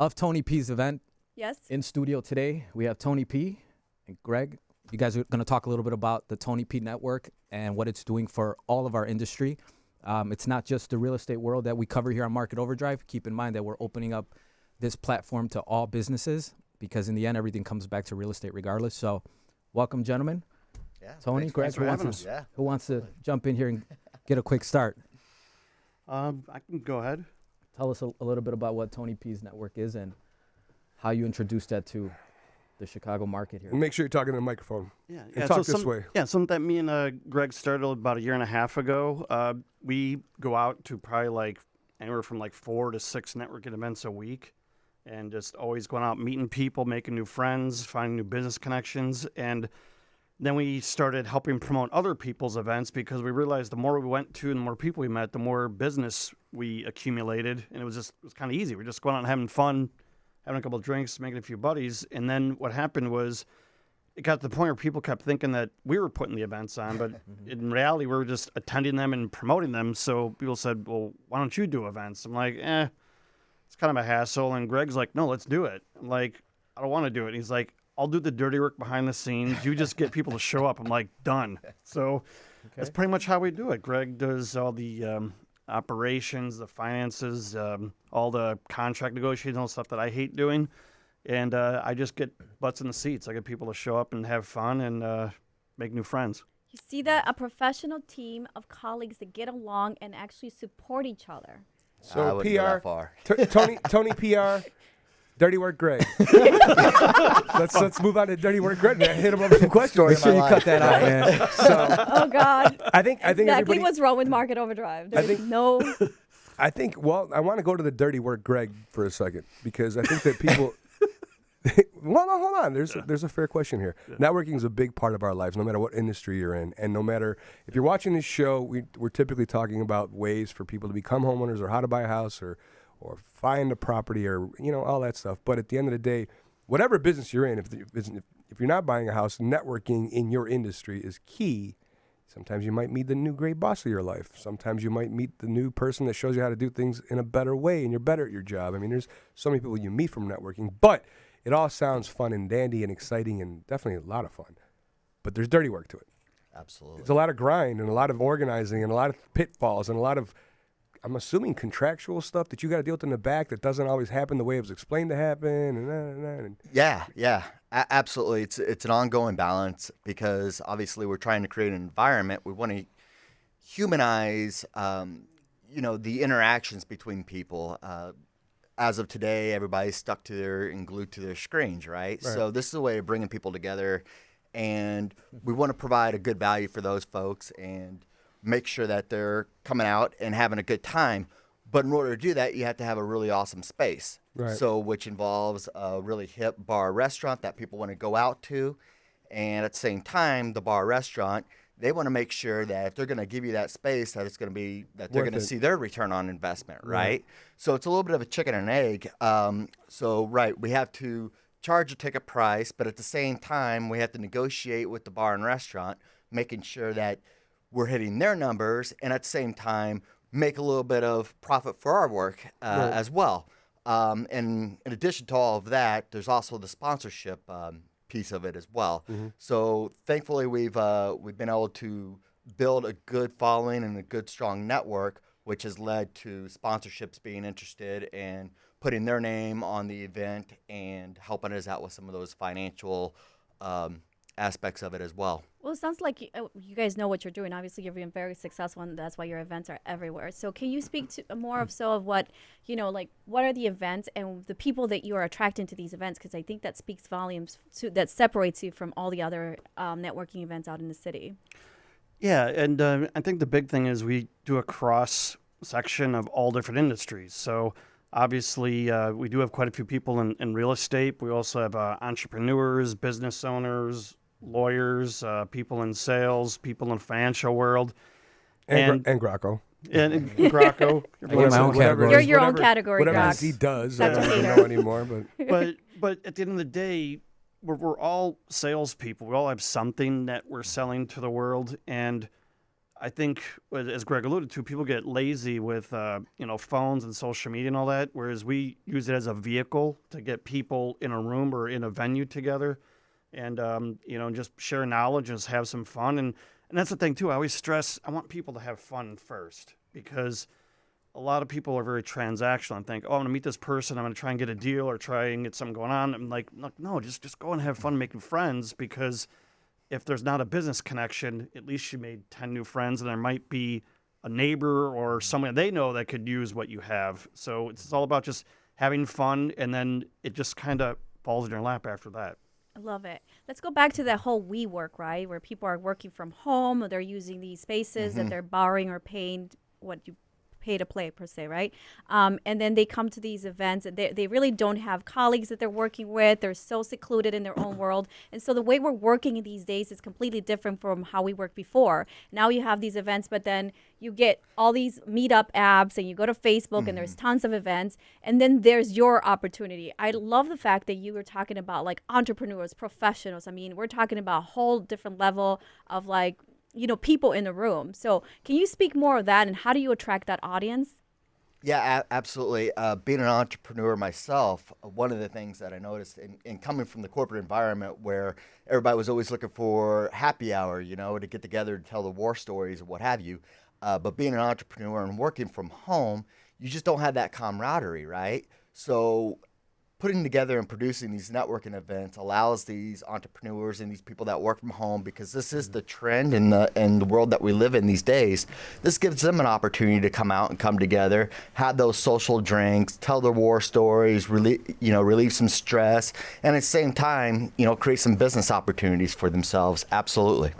of Tony P's event. Yes. In studio today, we have Tony P and Greg. You guys are going to talk a little bit about the Tony P Network and what it's doing for all of our industry. It's not just the real estate world that we cover here on Market Overdrive. Keep in mind that we're opening up this platform to all businesses because in the end, everything comes back to real estate regardless. So welcome, gentlemen. Yeah, Tony, Greg, who wants to jump in here and get a quick start? I can go ahead. Tell us a little bit about what Tony P's network is and how you introduced that to the Chicago market here. Make sure you're talking to the microphone. Yeah, and talk this way. Yeah, something that me and Greg started about a year and a half ago. We go out to probably anywhere from 4 to 6 networking events a week, and just always going out meeting people, making new friends, finding new business connections, and then we started helping promote other people's events because we realized the more we went to and the more people we met, the more business we accumulated, and it was kind of easy. We're just going out and having fun, having a couple of drinks, making a few buddies, and then what happened was it got to the point where people kept thinking that we were putting the events on, but in reality, we were just attending them and promoting them. So people said, well, why don't you do events? I'm like, it's kind of a hassle. And Greg's like, no, let's do it. I'm like, I don't want to do it. And he's like, I'll do the dirty work behind the scenes. You just get people to show up. I'm like, done. So that's pretty much how we do it. Greg does all the operations, the finances, all the contract negotiations, all the stuff that I hate doing. And I just get butts in the seats. I get people to show up and have fun and make new friends. You see that? A professional team of colleagues that get along and actually support each other. So wouldn't go that far. Tony PR, Dirty Work Greg. let's move on to Dirty Work Greg. Hit him up with some questions. Make sure you cut that out, man. So Oh, God. I think Exactly everybody. what's wrong with Market Overdrive. There's Well, I want to go to the Dirty Work Greg for a second because I think that people. Well, no, hold on. There's a fair question here. Yeah. Networking is a big part of our lives, no matter what industry you're in, and no matter if you're watching this show, we're typically talking about ways for people to become homeowners or how to buy a house or find a property or all that stuff. But at the end of the day, whatever business you're in, if you're not buying a house, networking in your industry is key. Sometimes you might meet the new great boss of your life. Sometimes you might meet the new person that shows you how to do things in a better way, and you're better at your job. I mean, there's so many people you meet from networking, but it all sounds fun and dandy and exciting and definitely a lot of fun. But there's dirty work to it. Absolutely. There's a lot of grind and a lot of organizing and a lot of pitfalls and a lot of, I'm assuming, contractual stuff that you got to deal with in the back that doesn't always happen the way it was explained to happen. And Yeah. Absolutely. It's an ongoing balance because obviously we're trying to create an environment. We want to humanize, the interactions between people. As of today, everybody's stuck to and glued to their screens, right? So this is a way of bringing people together, and we want to provide a good value for those folks and make sure that they're coming out and having a good time. But in order to do that, you have to have a really awesome space. Right. So which involves a really hip bar restaurant that people want to go out to. And at the same time, the bar restaurant, they want to make sure that if they're going to give you that space, that it's going to be that they're going to see their return on investment, right? So it's a little bit of a chicken and egg. We have to charge a ticket price, but at the same time, we have to negotiate with the bar and restaurant, making sure that we're hitting their numbers, and at the same time, make a little bit of profit for our work as well. And in addition to all of that, there's also the sponsorship piece of it as well. Mm-hmm. So thankfully, we've been able to build a good following and a good strong network, which has led to sponsorships being interested and putting their name on the event and helping us out with some of those financial aspects of it as well. Well, it sounds like you guys know what you're doing. Obviously, you're being very successful, and that's why your events are everywhere. So can you speak to more of what, what are the events and the people that you are attracting to these events? Because I think that speaks volumes, that separates you from all the other networking events out in the city. Yeah, and I think the big thing is we do a cross-section of all different industries. So obviously, we do have quite a few people in real estate. We also have entrepreneurs, business owners, lawyers, people in sales, people in the financial world. And Graco. And Graco. You're your own category, whatever he does, I don't know anymore. But at the end of the day, we're all salespeople. We all have something that we're selling to the world. And I think, as Greg alluded to, people get lazy with phones and social media and all that, whereas we use it as a vehicle to get people in a room or in a venue together, and just share knowledge and just have some fun. And that's the thing too. I always stress I want people to have fun first, because a lot of people are very transactional and think, oh, I'm going to meet this person, I'm going to try and get a deal or try and get something going on. I'm like, no, just go and have fun making friends, because if there's not a business connection, at least you made 10 new friends, and there might be a neighbor or someone they know that could use what you have. So it's all about just having fun, and then it just kind of falls in your lap after that. I love it. Let's go back to that whole WeWork, right? Where people are working from home, or they're using these spaces that they're borrowing or paying what you pay to play per se, right? And then they come to these events, and they really don't have colleagues that they're working with. They're so secluded in their own world. And so the way we're working in these days is completely different from how we worked before. Now you have these events, but then you get all these meetup apps, and you go to Facebook and there's tons of events, and then there's your opportunity. I love the fact that you were talking about like entrepreneurs, professionals. I mean, we're talking about a whole different level of like, people in the room. So can you speak more of that, and how do you attract that audience? Yeah, absolutely. Being an entrepreneur myself, one of the things that I noticed in coming from the corporate environment where everybody was always looking for happy hour, to get together to tell the war stories or what have you. But being an entrepreneur and working from home, you just don't have that camaraderie, right? So putting together and producing these networking events allows these entrepreneurs and these people that work from home, because this is the trend in the world that we live in these days. This gives them an opportunity to come out and come together, have those social drinks, tell their war stories, relieve some stress, and at the same time, create some business opportunities for themselves. Absolutely.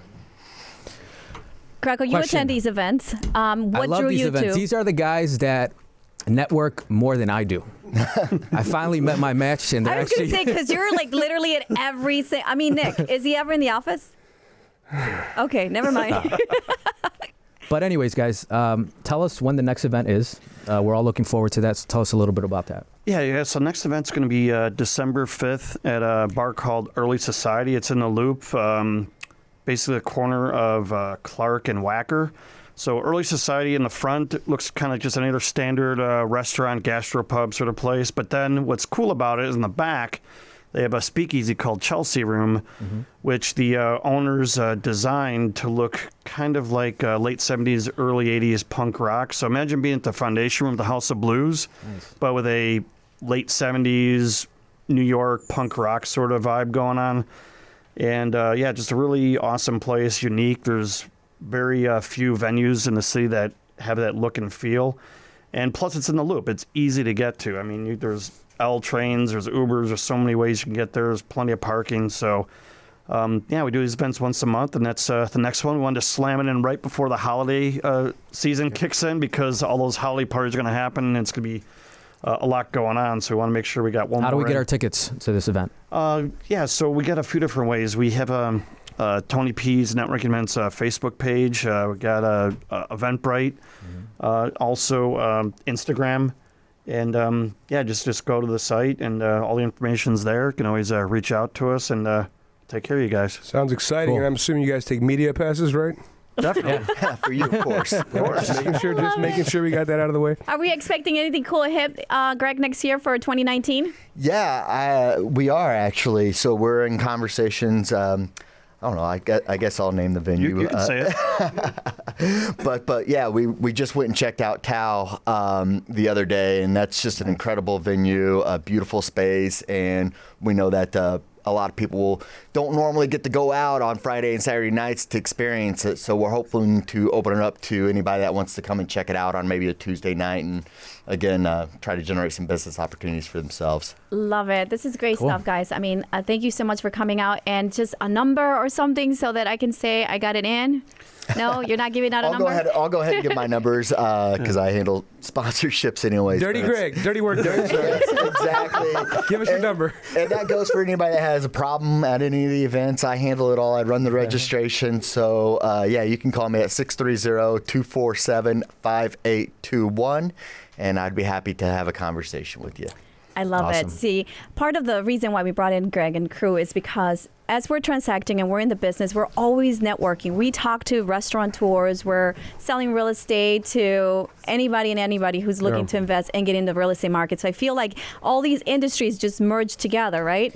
Graco, you Question. attend these events. What I love drew these you events. to? These are the guys that network more than I do. I finally met my match, and they're I was going to say, because you're like literally at every Nick, is he ever in the office? Okay, never mind. But anyways, guys, tell us when the next event is. We're all looking forward to that. So tell us a little bit about that. Yeah. So next event's going to be December 5th at a bar called Early Society. It's in the Loop, basically the corner of Clark and Wacker. So Early Society in the front looks kind of just any other standard restaurant, gastropub sort of place. But then what's cool about it is in the back, they have a speakeasy called Chelsea Room, which the owners designed to look kind of like late 70s, early 80s punk rock. So imagine being at the Foundation Room, the House of Blues, but with a late 70s New York punk rock sort of vibe going on. And just a really awesome place, unique. There's very few venues in the city that have that look and feel. And plus, it's in the Loop. It's easy to get to. I mean, there's L trains, there's Ubers, there's so many ways you can get there. There's plenty of parking. So, we do these events once a month, and that's the next one. We wanted to slam it in right before the holiday season kicks in, because all those holiday parties are going to happen, and it's going to be a lot going on. So we want to make sure we got one more. How do we get our tickets to this event? So we got a few different ways. We have Tony P's Networking Events Facebook page. We got Eventbrite, also Instagram, and just go to the site, and all the information's there. You can always reach out to us and take care of you guys. Sounds exciting, Cool. and I'm assuming you guys take media passes, right? Definitely. Yeah, for you, of course. Making sure we got that out of the way. Are we expecting anything cool hip, Greg, next year for 2019? Yeah, we are actually. So we're in conversations. I don't know. I guess I'll name the venue. You can say it. But yeah, we just went and checked out Tao the other day, and that's just an incredible venue, a beautiful space, and we know that a lot of people don't normally get to go out on Friday and Saturday nights to experience it. So we're hoping to open it up to anybody that wants to come and check it out on maybe a Tuesday night, and again, try to generate some business opportunities for themselves. Love it. This is great stuff, guys. I mean, thank you so much for coming out, and just a number or something so that I can say I got it in. No, you're not giving out a number? I'll go ahead and give my numbers because I handle sponsorships anyways. Dirty Greg, dirty work, Greg. Yes, exactly. Give us your number. And that goes for anybody that has a problem at any of the events. I handle it all. I run the registration. So, you can call me at 630-247-5821, and I'd be happy to have a conversation with you. I love Awesome. it. See, part of the reason why we brought in Greg and crew is because as we're transacting and we're in the business, we're always networking. We talk to restaurateurs, we're selling real estate to anybody who's looking to invest and get in the real estate market. So I feel like all these industries just merge together, right?